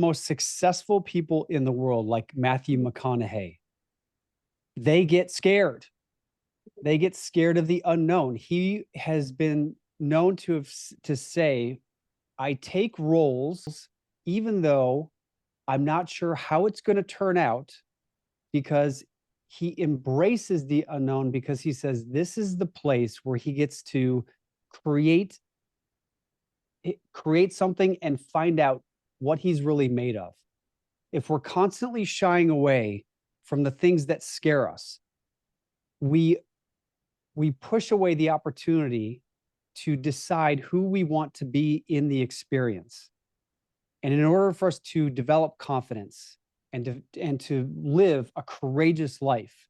most successful people in the world, like Matthew McConaughey, they get scared. They get scared of the unknown. He has been known to say, I take roles even though I'm not sure how it's going to turn out, because he embraces the unknown, because he says this is the place where he gets to create create something and find out what he's really made of. If we're constantly shying away from the things that scare us, we push away the opportunity to decide who we want to be in the experience. And in order for us to develop confidence and to live a courageous life,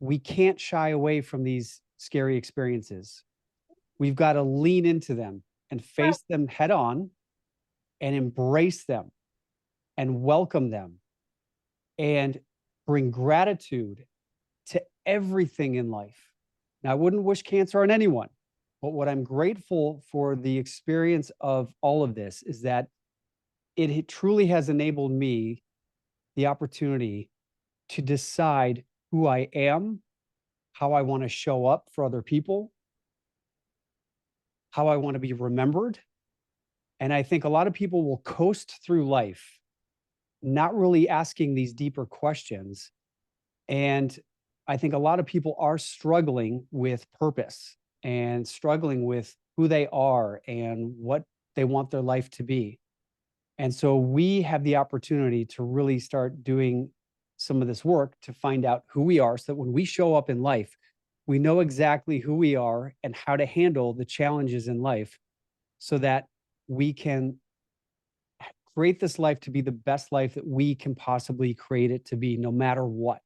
we can't shy away from these scary experiences. We've got to lean into them and face them head on and embrace them and welcome them and bring gratitude to everything in life. Now, I wouldn't wish cancer on anyone, but what I'm grateful for the experience of all of this is that it truly has enabled me the opportunity to decide who I am, how I want to show up for other people, how I want to be remembered. And I think a lot of people will coast through life, not really asking these deeper questions. And I think a lot of people are struggling with purpose and struggling with who they are and what they want their life to be. And so we have the opportunity to really start doing some of this work to find out who we are, so that when we show up in life, we know exactly who we are and how to handle the challenges in life, so that we can create this life to be the best life that we can possibly create it to be, no matter what.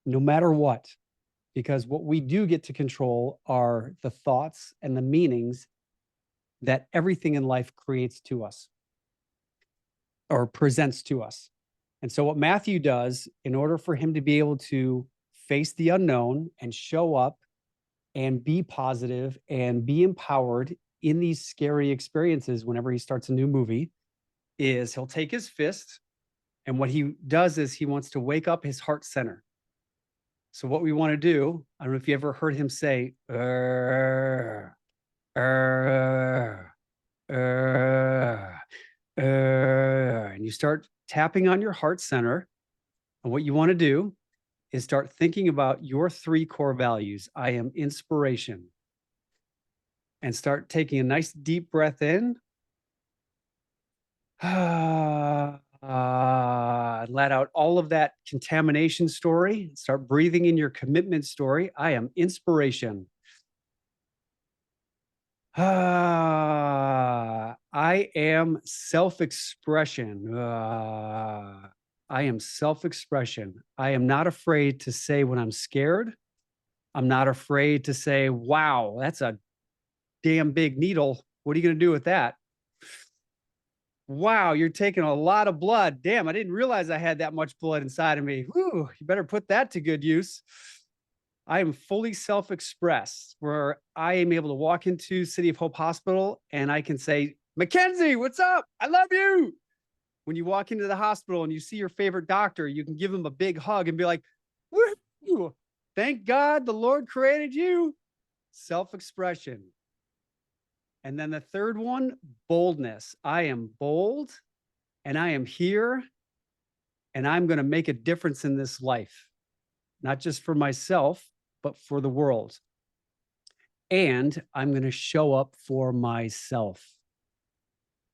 No matter what. Because what we do get to control are the thoughts and the meanings that everything in life creates to us or presents to us. And so what Matthew does, in order for him to be able to face the unknown and show up and be positive and be empowered in these scary experiences whenever he starts a new movie, is he'll take his fist, and what he does is he wants to wake up his heart center. So what we want to do, I don't know if you ever heard him say, and you start tapping on your heart center. And what you want to do is start thinking about your 3 core values. I am inspiration. And start taking a nice deep breath in. Let out all of that contamination story. Start breathing in your commitment story. I am inspiration. I am self-expression. I am self-expression. I am not afraid to say when I'm scared. I'm not afraid to say, wow, that's a damn big needle. What are you going to do with that? Wow, you're taking a lot of blood. Damn, I didn't realize I had that much blood inside of me. Whew, you better put that to good use. I am fully self-expressed, where I am able to walk into City of Hope Hospital and I can say, Mackenzie, what's up? I love you. When you walk into the hospital and you see your favorite doctor, you can give him a big hug and be like, woo, thank God the Lord created you. Self-expression. And then the third one, boldness. I am bold and I am here and I'm going to make a difference in this life, not just for myself, but for the world. And I'm going to show up for myself.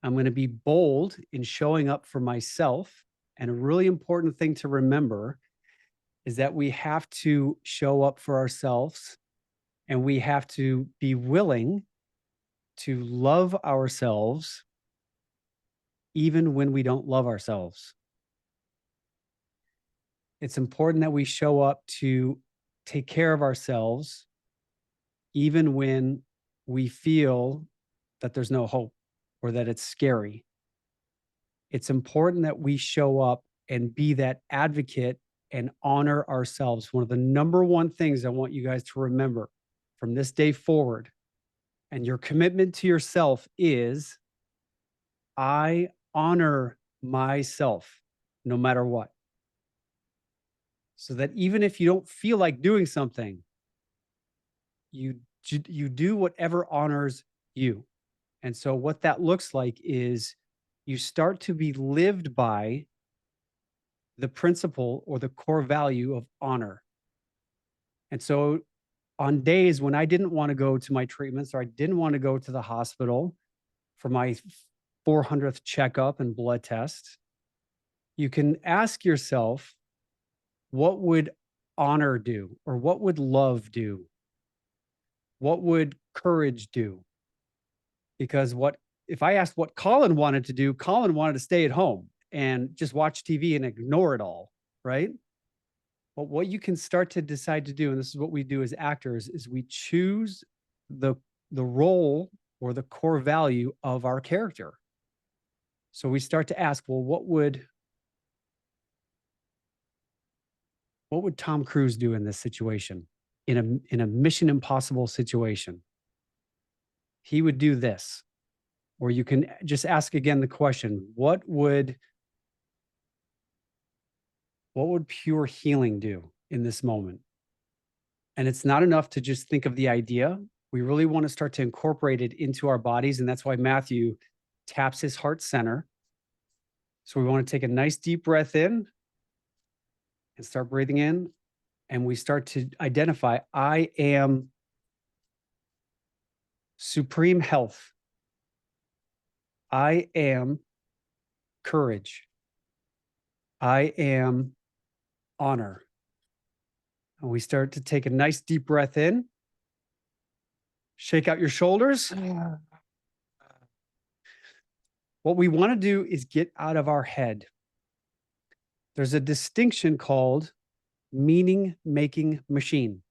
I'm going to be bold in showing up for myself. And a really important thing to remember is that we have to show up for ourselves, and we have to be willing to love ourselves even when we don't love ourselves. It's important that we show up to take care of ourselves even when we feel that there's no hope or that it's scary. It's important that we show up and be that advocate and honor ourselves. One of the number one things I want you guys to remember from this day forward, and your commitment to yourself, is I honor myself, no matter what. So that even if you don't feel like doing something, you do whatever honors you. And so what that looks like is you start to be lived by the principle or the core value of honor. And so on days when I didn't want to go to my treatments or I didn't want to go to the hospital for my 400th checkup and blood test, you can ask yourself, what would honor do? Or what would love do? What would courage do? Because if I asked what Colin wanted to do, Colin wanted to stay at home and just watch TV and ignore it all, right? But what you can start to decide to do, and this is what we do as actors, is we choose the role or the core value of our character. So we start to ask, well, what would Tom Cruise do in this situation? In a Mission Impossible situation? He would do this. Or you can just ask again the question, what would pure healing do in this moment? And it's not enough to just think of the idea. We really want to start to incorporate it into our bodies. And that's why Matthew taps his heart center. So we want to take a nice deep breath in and start breathing in. And we start to identify, I am supreme health. I am courage. I am honor. And we start to take a nice deep breath in. Shake out your shoulders. What we want to do is get out of our head. There's a distinction called meaning-making machine.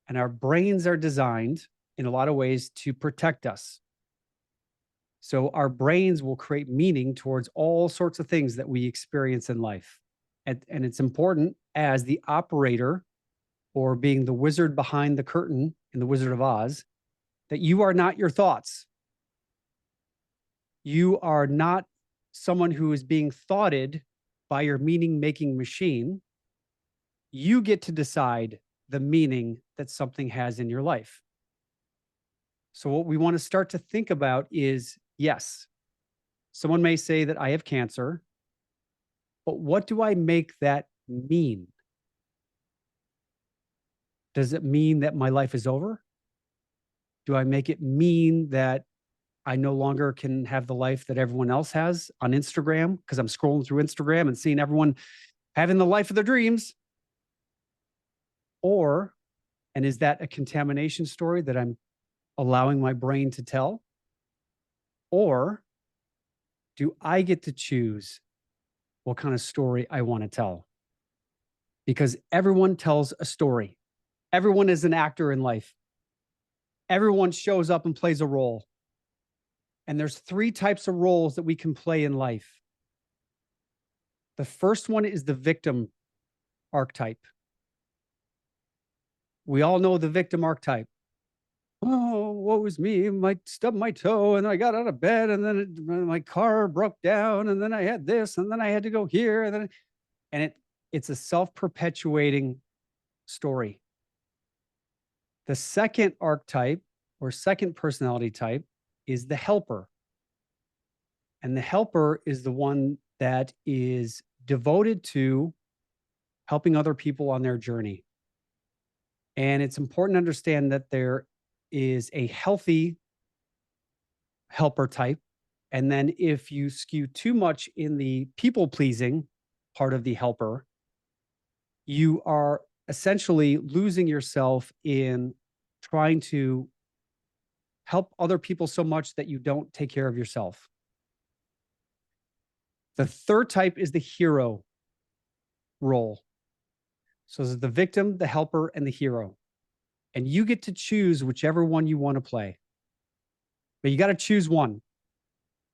And our brains are designed in a lot of ways to protect us. So our brains will create meaning towards all sorts of things that we experience in life. And it's important as the operator or being the wizard behind the curtain in The Wizard of Oz, that you are not your thoughts. You are not someone who is being thoughted by your meaning-making machine. You get to decide the meaning that something has in your life. So what we want to start to think about is, yes, someone may say that I have cancer, but what do I make that mean? Does it mean that my life is over? Do I make it mean that I no longer can have the life that everyone else has on Instagram because I'm scrolling through Instagram and seeing everyone having the life of their dreams? Or, and is that a contamination story that I'm allowing my brain to tell? Or do I get to choose what kind of story I want to tell? Because everyone tells a story. Everyone is an actor in life. Everyone shows up and plays a role. And there's 3 types of roles that we can play in life. The first one is the victim archetype. We all know the victim archetype. Oh, woe is me, I stubbed my toe, and I got out of bed, and then my car broke down, and then I had this, and then I had to go here, and it's a self-perpetuating story. The second archetype or second personality type is the helper. And the helper is the one that is devoted to helping other people on their journey. And it's important to understand that there is a healthy helper type. And then if you skew too much in the people-pleasing part of the helper, you are essentially losing yourself in trying to help other people so much that you don't take care of yourself. The third type is the hero role. So there's the victim, the helper, and the hero. And you get to choose whichever one you want to play. But you got to choose one.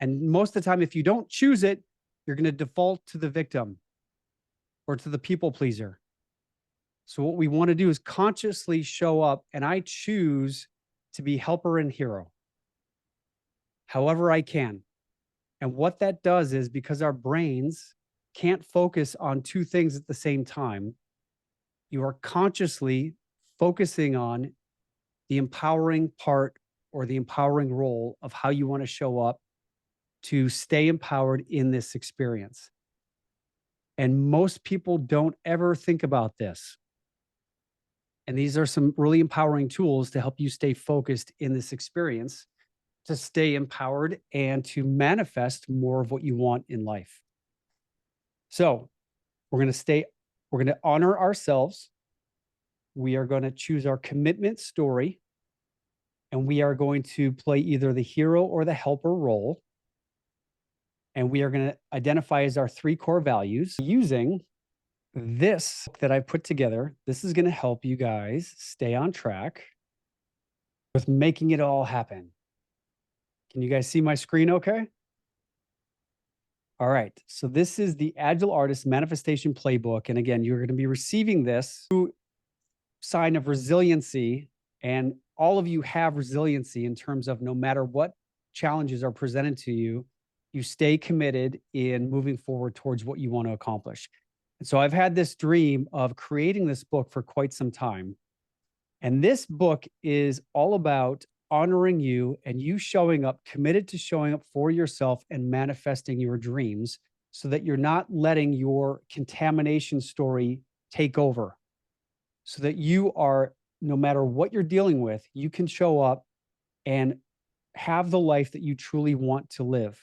And most of the time, if you don't choose it, you're going to default to the victim or to the people pleaser. So what we want to do is consciously show up, and I choose to be helper and hero however I can. And what that does is, because our brains can't focus on two things at the same time, you are consciously focusing on the empowering part or the empowering role of how you want to show up to stay empowered in this experience. And most people don't ever think about this. And these are some really empowering tools to help you stay focused in this experience, to stay empowered and to manifest more of what you want in life. So we're going to honor ourselves. We are going to choose our commitment story, and we are going to play either the hero or the helper role. And we are going to identify as our 3 core values using this that I put together. This is going to help you guys stay on track with making it all happen. Can you guys see my screen okay? All right. So this is the Agile Artist Manifestation Playbook. And again, you're going to be receiving this sign of resiliency. And all of you have resiliency in terms of no matter what challenges are presented to you, you stay committed in moving forward towards what you want to accomplish. And so I've had this dream of creating this book for quite some time. And this book is all about honoring you and you showing up, committed to showing up for yourself and manifesting your dreams, so that you're not letting your contamination story take over, so that you are, no matter what you're dealing with, you can show up and have the life that you truly want to live,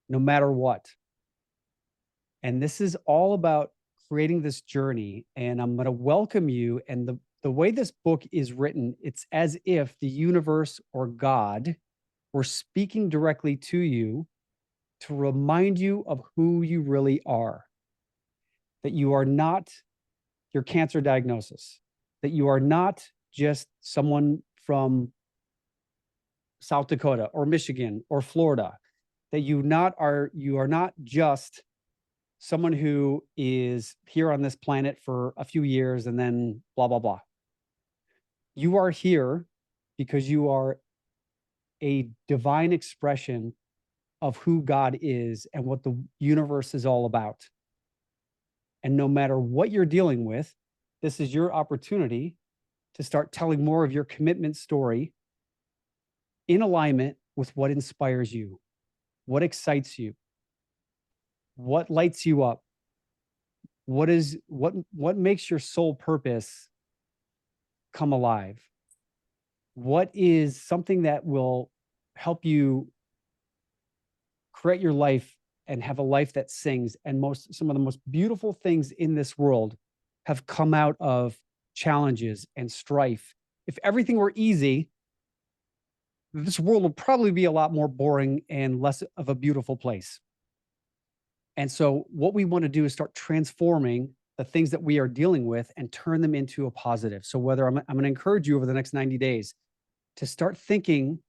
no matter what. And this is all about creating this journey. And I'm going to welcome you. And the way this book is written, it's as if the universe or God were speaking directly to you to remind you of who you really are, that you are not your cancer diagnosis, that you are not just someone from South Dakota or Michigan or Florida, that you are not just someone who is here on this planet for a few years and then blah, blah, blah. You are here because you are a divine expression of who God is and what the universe is all about. And no matter what you're dealing with, this is your opportunity to start telling more of your commitment story in alignment with what inspires you, what excites you, what lights you up, what makes your soul purpose come alive, what is something that will help you create your life and have a life that sings. And some of the most beautiful things in this world have come out of challenges and strife. If everything were easy, this world would probably be a lot more boring and less of a beautiful place. And so what we want to do is start transforming the things that we are dealing with and turn them into a positive. So whether I'm going to encourage you over the next 90 days to start thinking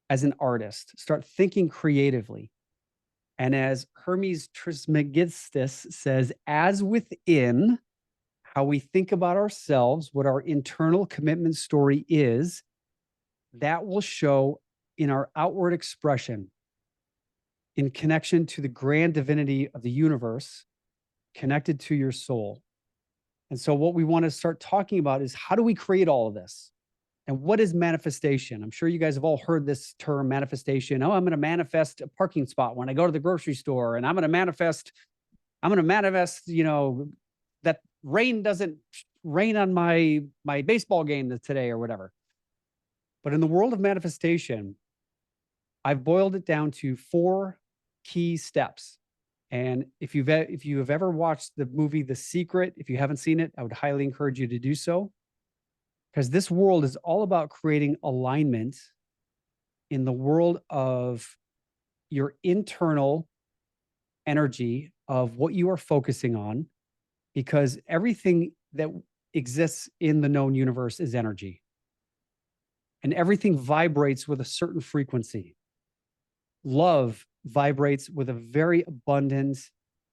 as an artist, start thinking creatively. And as Hermes Trismegistus says, as within, how we think about ourselves, what our internal commitment story is, that will show in our outward expression, in connection to the grand divinity of the universe, connected to your soul. And so what we want to start talking about is, how do we create all of this? And what is manifestation? I'm sure you guys have all heard this term, manifestation. Oh, I'm going to manifest a parking spot when I go to the grocery store, and I'm going to manifest, that rain doesn't rain on my baseball game today or whatever. But in the world of manifestation, I've boiled it down to 4 key steps. And if you have ever watched the movie The Secret, if you haven't seen it, I would highly encourage you to do so, because this world is all about creating alignment in the world of your internal energy of what you are focusing on, because everything that exists in the known universe is energy. And everything vibrates with a certain frequency. Love vibrates with a very abundant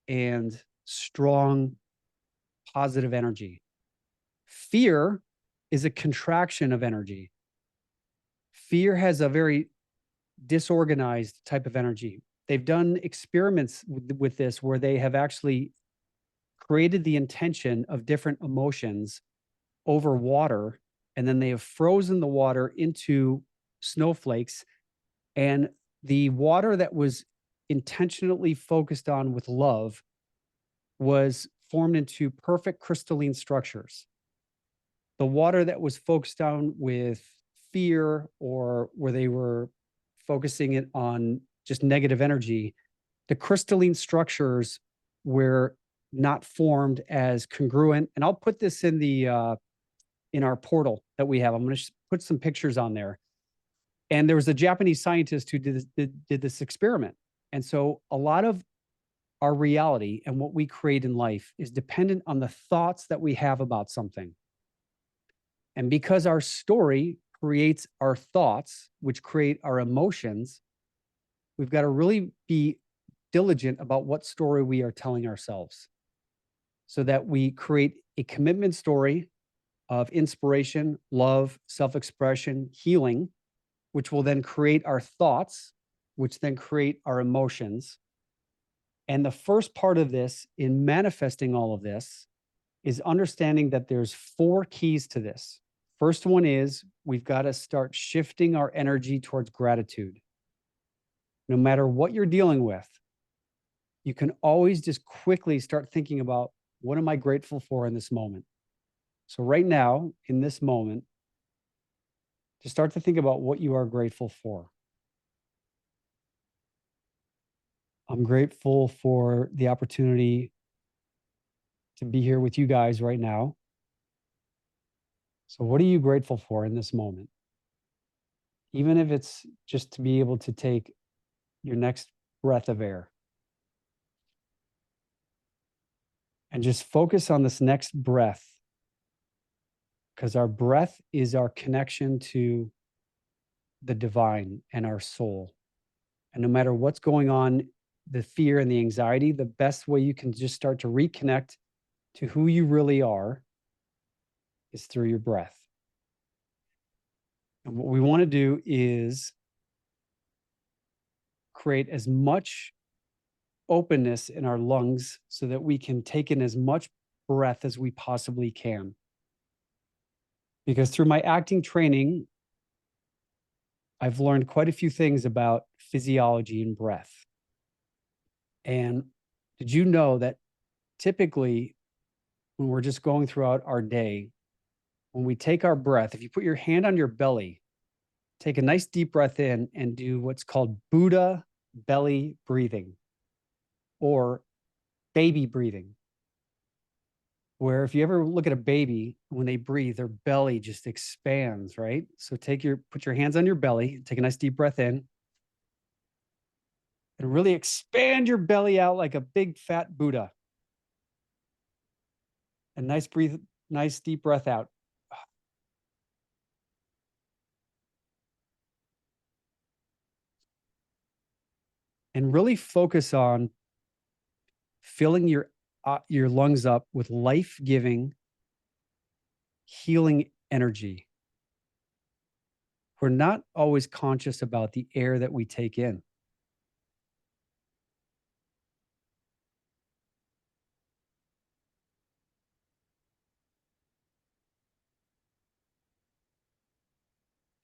and strong positive energy. Fear is a contraction of energy. Fear has a very disorganized type of energy. they've done experiments with this where they have actually created the intention of different emotions over water, and then they have frozen the water into snowflakes, and the water that was intentionally focused on with love was formed into perfect crystalline structures. The water that was focused on with fear, or where they were focusing it on just negative energy, the crystalline structures were not formed as congruent. And I'll put this in our portal that we have. I'm going to put some pictures on there. And there was a Japanese scientist who did this experiment. And so a lot of our reality and what we create in life is dependent on the thoughts that we have about something. And because our story creates our thoughts, which create our emotions, we've got to really be diligent about what story we are telling ourselves, so that we create a commitment story of inspiration, love, self-expression, healing, which will then create our thoughts, which then create our emotions. And the first part of this in manifesting all of this is understanding that there's 4 keys to this. First one is we've got to start shifting our energy towards gratitude. No matter what you're dealing with, you can always just quickly start thinking about, what am I grateful for in this moment? So right now, in this moment, just start to think about what you are grateful for. I'm grateful for the opportunity to be here with you guys right now. So what are you grateful for in this moment? Even if it's just to be able to take your next breath of air. And just focus on this next breath, because our breath is our connection to the divine and our soul. And no matter what's going on, the fear and the anxiety, the best way you can just start to reconnect to who you really are is through your breath. And what we want to do is create as much openness in our lungs so that we can take in as much breath as we possibly can. Because through my acting training, I've learned quite a few things about physiology and breath. And did you know that typically when we're just going throughout our day, when we take our breath, if you put your hand on your belly, take a nice deep breath in and do what's called Buddha belly breathing, or baby breathing, where if you ever look at a baby, when they breathe, their belly just expands, right? So put your hands on your belly, take a nice deep breath in, and really expand your belly out like a big fat Buddha. And nice deep breath out. And really focus on filling your lungs up with life-giving, healing energy. We're not always conscious about the air that we take in.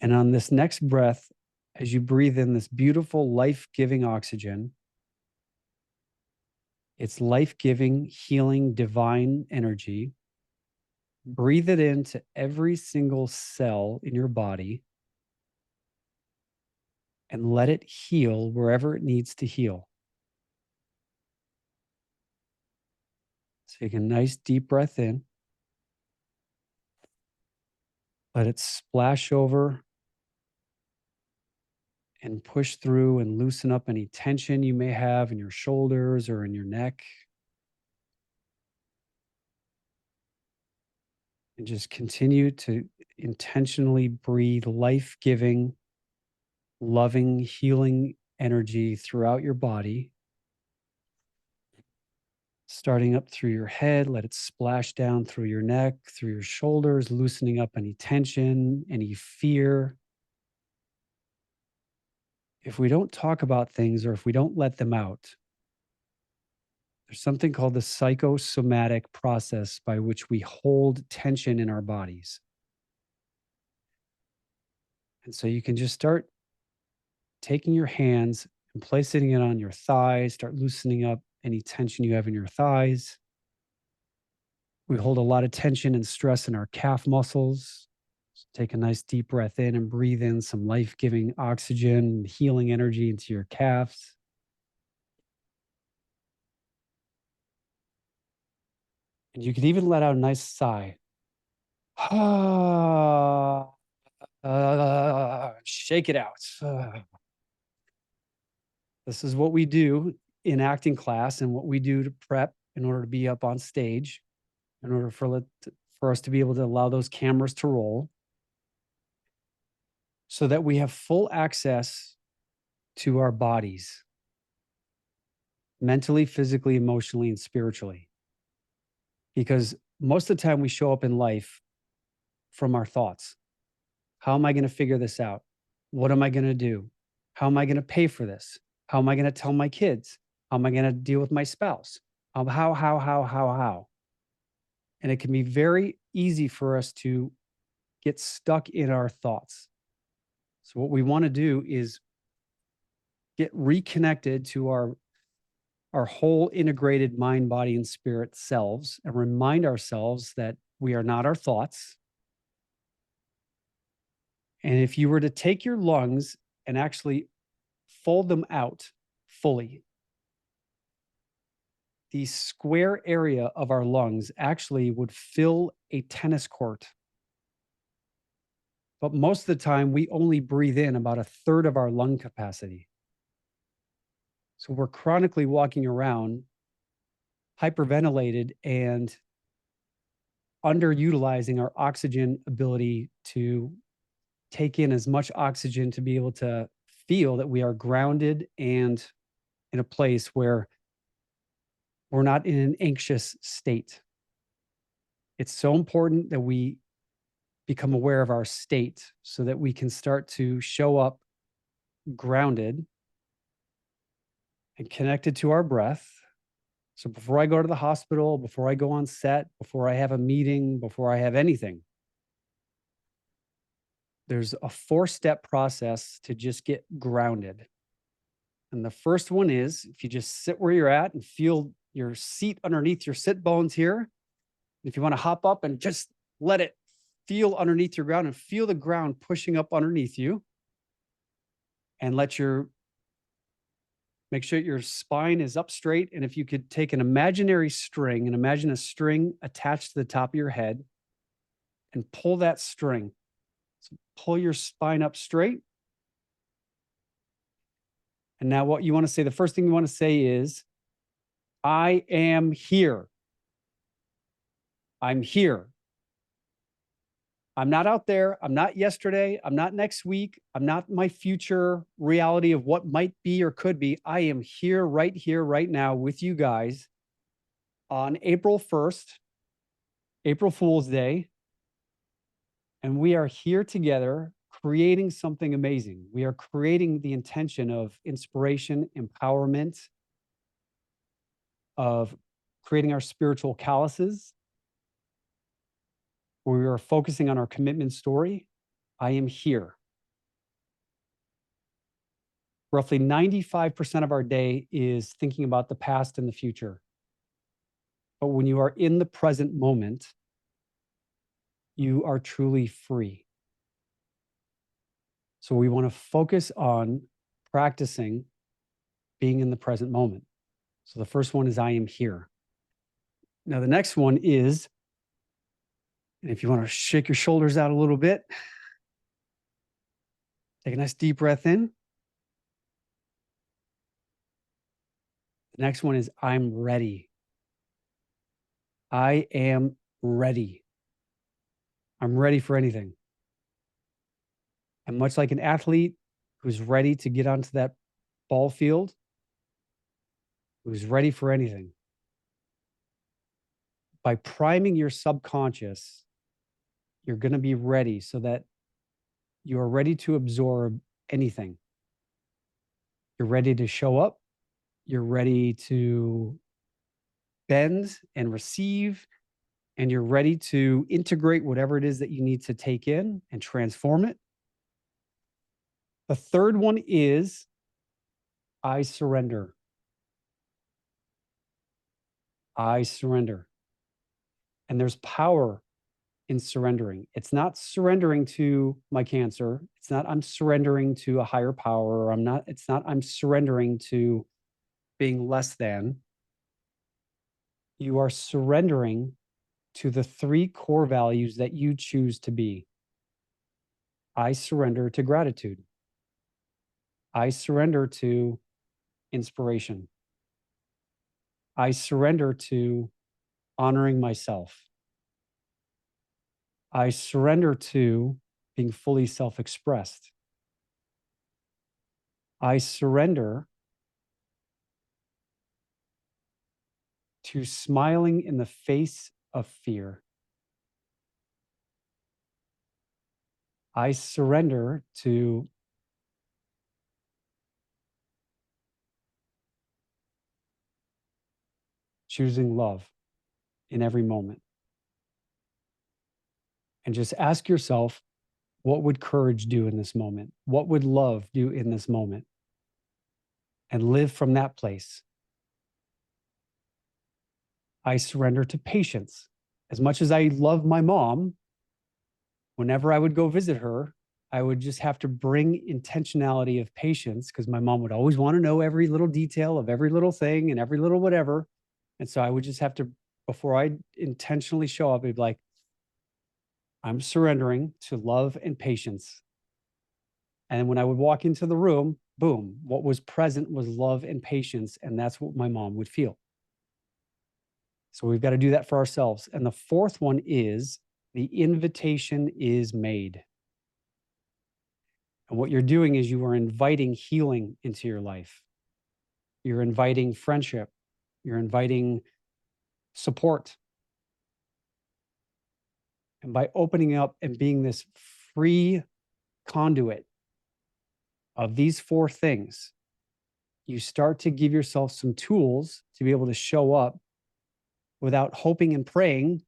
And on this next breath, as you breathe in this beautiful, life-giving oxygen, it's life-giving, healing, divine energy. Breathe it into every single cell in your body and let it heal wherever it needs to heal. Take a nice deep breath in. Let it splash over and push through and loosen up any tension you may have in your shoulders or in your neck. And just continue to intentionally breathe life-giving, loving, healing energy throughout your body. Starting up through your head, let it splash down through your neck, through your shoulders, loosening up any tension, any fear. if we don't talk about things or if we don't let them out, there's something called the psychosomatic process by which we hold tension in our bodies. And so you can just start taking your hands and placing it on your thighs, start loosening up any tension you have in your thighs. We hold a lot of tension and stress in our calf muscles. So take a nice deep breath in and breathe in some life giving oxygen, healing energy into your calves. And you can even let out a nice sigh. Shake it out. This is what we do in acting class and what we do to prep in order to be up on stage, in order for us to be able to allow those cameras to roll so that we have full access to our bodies mentally, physically, emotionally, and spiritually. Because most of the time we show up in life from our thoughts. How am I going to figure this out? What am I going to do? How am I going to pay for this? How am I going to tell my kids? How am I going to deal with my spouse? How? And it can be very easy for us to get stuck in our thoughts. So what we want to do is get reconnected to our whole integrated mind, body, and spirit selves and remind ourselves that we are not our thoughts. And if you were to take your lungs and actually fold them out fully, the square area of our lungs actually would fill a tennis court. But most of the time, we only breathe in about a third of our lung capacity. So we're chronically walking around hyperventilated and underutilizing our oxygen ability to take in as much oxygen to be able to feel that we are grounded and in a place where we're not in an anxious state. It's so important that we become aware of our state so that we can start to show up grounded and connected to our breath. So before I go to the hospital, before I go on set, before I have a meeting, before I have anything, there's a 4-step process to just get grounded. And the first one is if you just sit where you're at and feel your seat underneath your sit bones here. If you want to hop up and just let it feel underneath your ground and feel the ground pushing up underneath you, and make sure your spine is up straight. And if you could take an imaginary string and imagine a string attached to the top of your head and pull that string. So pull your spine up straight. And now what you want to say, the first thing you want to say is, I am here. I'm here. I'm not out there. I'm not yesterday. I'm not next week. I'm not my future reality of what might be or could be. I am here, right now with you guys on April 1st, April Fool's Day. And we are here together creating something amazing. We are creating the intention of inspiration, empowerment, of creating our spiritual calluses. We are focusing on our commitment story. I am here. Roughly 95% of our day is thinking about the past and the future. But when you are in the present moment, you are truly free. So we want to focus on practicing being in the present moment. So the first one is I am here. Now the next one is, and if you want to shake your shoulders out a little bit, take a nice deep breath in. The next one is I'm ready. I am ready. I'm ready for anything. I'm much like an athlete who's ready to get onto that ball field, who's ready for anything. By priming your subconscious, you're going to be ready so that you are ready to absorb anything. You're ready to show up. You're ready to bend and receive, and you're ready to integrate whatever it is that you need to take in and transform it. The third one is I surrender. I surrender. And there's power in surrendering. It's not surrendering to my cancer. It's not I'm surrendering to a higher power. It's not I'm surrendering to being less than. You are surrendering to the three core values that you choose to be. I surrender to gratitude. I surrender to inspiration. I surrender to honoring myself. I surrender to being fully self-expressed. I surrender to smiling in the face of fear. I surrender to choosing love in every moment. And just ask yourself, what would courage do in this moment? What would love do in this moment? And live from that place. I surrender to patience. As much as I love my mom, whenever I would go visit her, I would just have to bring intentionality of patience because my mom would always want to know every little detail of every little thing and every little whatever. And so I would just have to, before I intentionally show up, I'd be like, I'm surrendering to love and patience. And when I would walk into the room, boom, what was present was love and patience. And that's what my mom would feel. So we've got to do that for ourselves. And the fourth one is the invitation is made. And what you're doing is you are inviting healing into your life. You're inviting friendship. You're inviting support. And by opening up and being this free conduit of these four things, you start to give yourself some tools to be able to show up without hoping and praying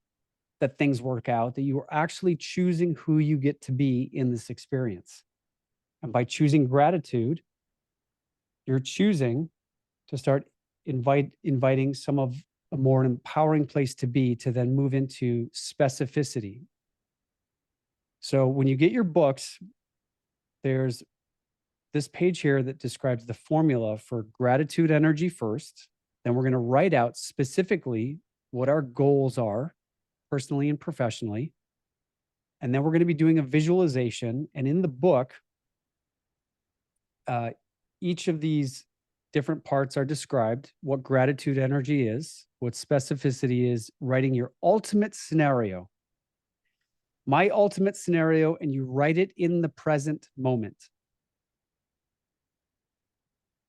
that things work out, that you are actually choosing who you get to be in this experience. And by choosing gratitude, you're choosing to start inviting some of a more empowering place to be, to then move into specificity. So when you get your books, there's this page here that describes the formula for gratitude energy first. Then we're going to write out specifically what our goals are, personally and professionally. And then we're going to be doing a visualization. And in the book, each of these different parts are described, what gratitude energy is, what specificity is, writing your ultimate scenario. My ultimate scenario, and you write it in the present moment.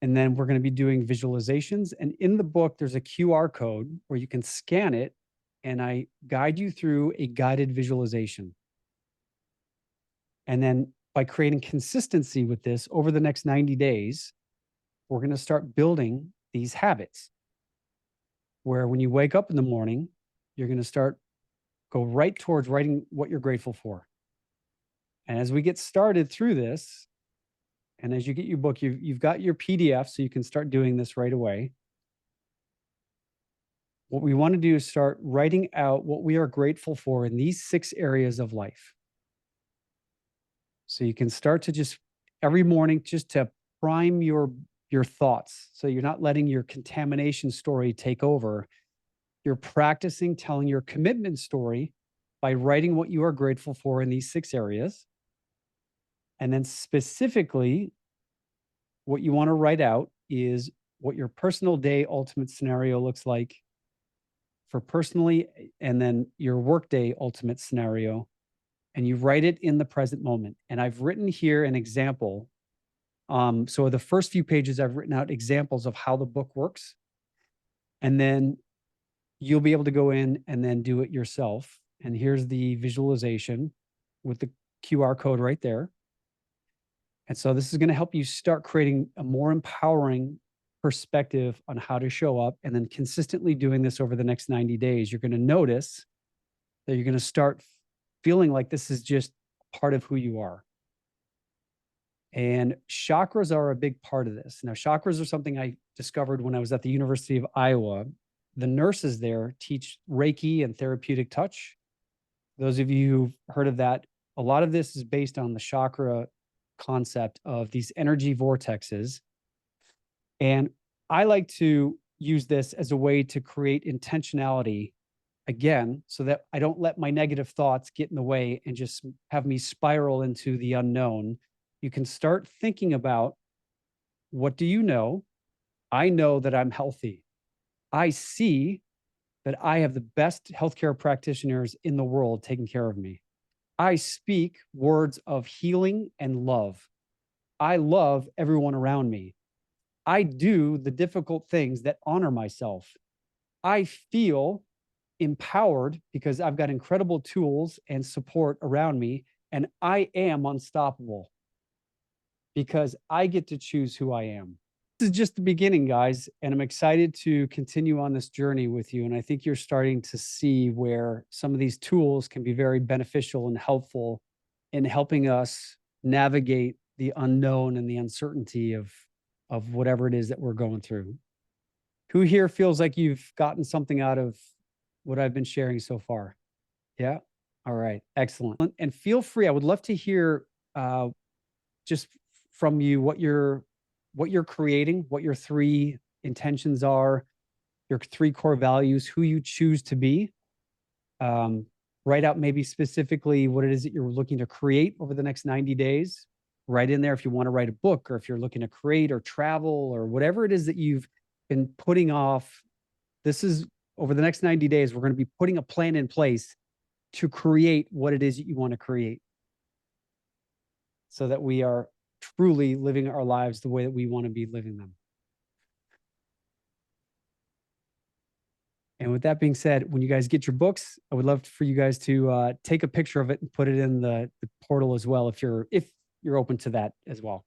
And then we're going to be doing visualizations. And in the book, there's a QR code where you can scan it, and I guide you through a guided visualization. And then by creating consistency with this over the next 90 days, we're going to start building these habits where when you wake up in the morning, you're going to go right towards writing what you're grateful for. And as we get started through this, and as you get your book, you've got your PDF, so you can start doing this right away. What we want to do is start writing out what we are grateful for in these 6 areas of life. So you can start to just every morning, just to prime your thoughts. So you're not letting your contamination story take over. You're practicing telling your commitment story by writing what you are grateful for in these 6 areas. And then specifically, what you want to write out is what your personal day ultimate scenario looks like for personally, and then your workday ultimate scenario. And you write it in the present moment. And I've written here an example. So the first few pages, I've written out examples of how the book works. And then you'll be able to go in and then do it yourself. And here's the visualization with the QR code right there. And so this is going to help you start creating a more empowering perspective on how to show up, and then consistently doing this over the next 90 days. You're going to notice that you're going to start feeling like this is just part of who you are. And chakras are a big part of this. Now, chakras are something I discovered when I was at the University of Iowa. The nurses there teach Reiki and therapeutic touch. Those of you who've heard of that, a lot of this is based on the chakra concept of these energy vortexes. And I like to use this as a way to create intentionality again, so that I don't let my negative thoughts get in the way and just have me spiral into the unknown. You can start thinking about, what do you know? I know that I'm healthy. I see that I have the best healthcare practitioners in the world taking care of me. I speak words of healing and love. I love everyone around me. I do the difficult things that honor myself. I feel empowered because I've got incredible tools and support around me, and I am unstoppable because I get to choose who I am. This is just the beginning, guys, and I'm excited to continue on this journey with you. And I think you're starting to see where some of these tools can be very beneficial and helpful in helping us navigate the unknown and the uncertainty of whatever it is that we're going through. Who here feels like you've gotten something out of what I've been sharing so far? Yeah. All right. Excellent. And feel free. I would love to hear just from you what you're creating, what your 3 intentions are, your 3 core values, who you choose to be. Write out maybe specifically what it is that you're looking to create over the next 90 days. Write in there if you want to write a book, or if you're looking to create or travel, or whatever it is that you've been putting off. This is over the next 90 days, we're going to be putting a plan in place to create what it is that you want to create, so that we are truly living our lives the way that we want to be living them. And with that being said, when you guys get your books, I would love for you guys to take a picture of it and put it in the portal as well, if you're open to that as well.